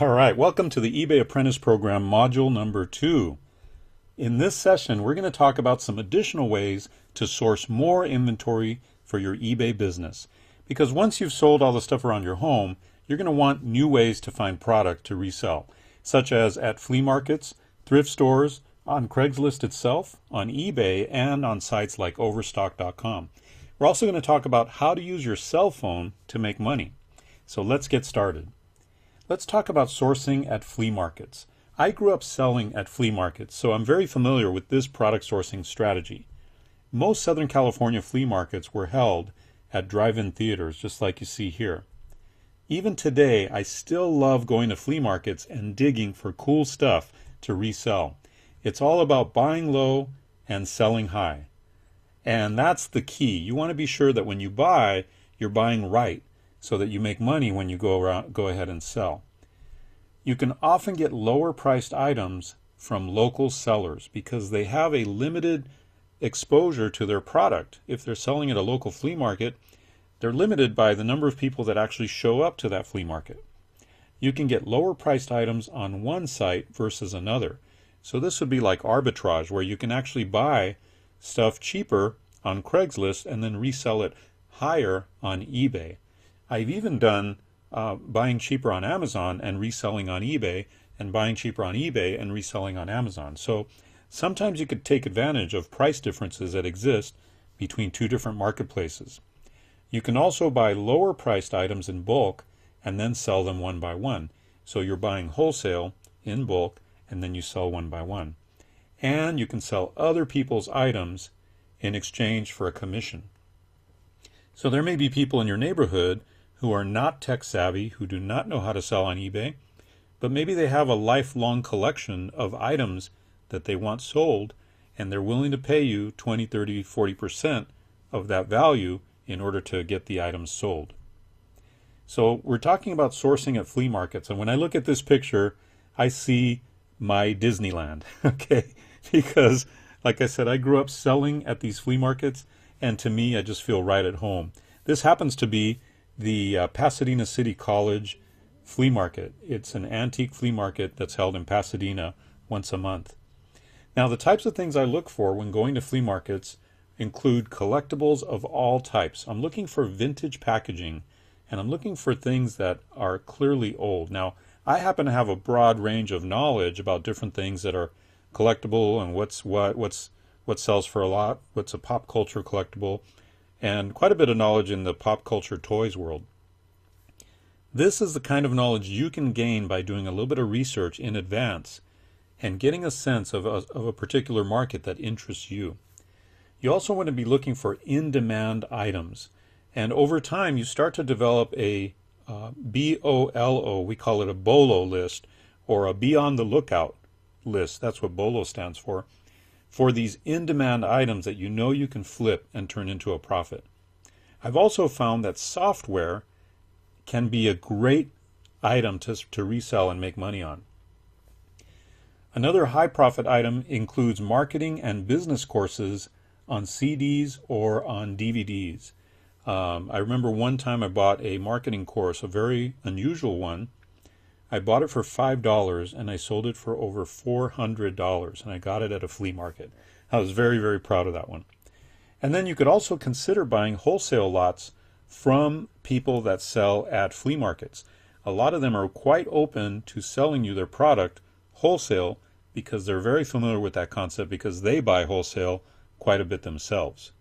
All right, welcome to the eBay Apprentice Program, module number 2. In this session, we're going to talk about some additional ways to source more inventory for your eBay business. Because once you've sold all the stuff around your home, you're going to want new ways to find product to resell, such as at flea markets, thrift stores, on Craigslist itself, on eBay, and on sites like overstock.com. We're also going to talk about how to use your cell phone to make money. So let's get started. Let's talk about sourcing at flea markets. I grew up selling at flea markets, so I'm very familiar with this product sourcing strategy. Most Southern California flea markets were held at drive-in theaters, just like you see here. Even today, I still love going to flea markets and digging for cool stuff to resell. It's all about buying low and selling high. And that's the key. You want to be sure that when you buy, you're buying right, so that you make money when you go ahead and sell. You can often get lower priced items from local sellers because they have a limited exposure to their product. If they're selling at a local flea market, they're limited by the number of people that actually show up to that flea market. You can get lower priced items on one site versus another. So this would be like arbitrage, where you can actually buy stuff cheaper on Craigslist and then resell it higher on eBay. I've even done buying cheaper on Amazon and reselling on eBay, and buying cheaper on eBay and reselling on Amazon. So sometimes you could take advantage of price differences that exist between two different marketplaces. You can also buy lower priced items in bulk and then sell them one by one. So you're buying wholesale in bulk and then you sell one by one. And you can sell other people's items in exchange for a commission. So there may be people in your neighborhood who are not tech savvy, who do not know how to sell on eBay, but maybe they have a lifelong collection of items that they want sold, and they're willing to pay you 20, 30, 40% of that value in order to get the items sold. So we're talking about sourcing at flea markets, and when I look at this picture, I see my Disneyland, okay? Because, like I said, I grew up selling at these flea markets, and to me, I just feel right at home. This happens to be the Pasadena City College flea market. It's an antique flea market that's held in Pasadena once a month. Now, the types of things I look for when going to flea markets include collectibles of all types. I'm looking for vintage packaging, and I'm looking for things that are clearly old. Now, I happen to have a broad range of knowledge about different things that are collectible and what sells for a lot, what's a pop culture collectible, and quite a bit of knowledge in the pop culture toys world. This is the kind of knowledge you can gain by doing a little bit of research in advance and getting a sense of a particular market that interests you. You also want to be looking for in-demand items. And over time, you start to develop a BOLO, we call it a BOLO list, or a be on the lookout list. That's what BOLO stands for these in-demand items that you know you can flip and turn into a profit. I've also found that software can be a great item to resell and make money on. Another high profit item includes marketing and business courses on CDs or on DVDs. I remember one time I bought a marketing course, a very unusual one. I bought it for $5 and I sold it for over $400, and I got it at a flea market. I was very, very proud of that one. And then you could also consider buying wholesale lots from people that sell at flea markets. A lot of them are quite open to selling you their product wholesale because they're very familiar with that concept, because they buy wholesale quite a bit themselves.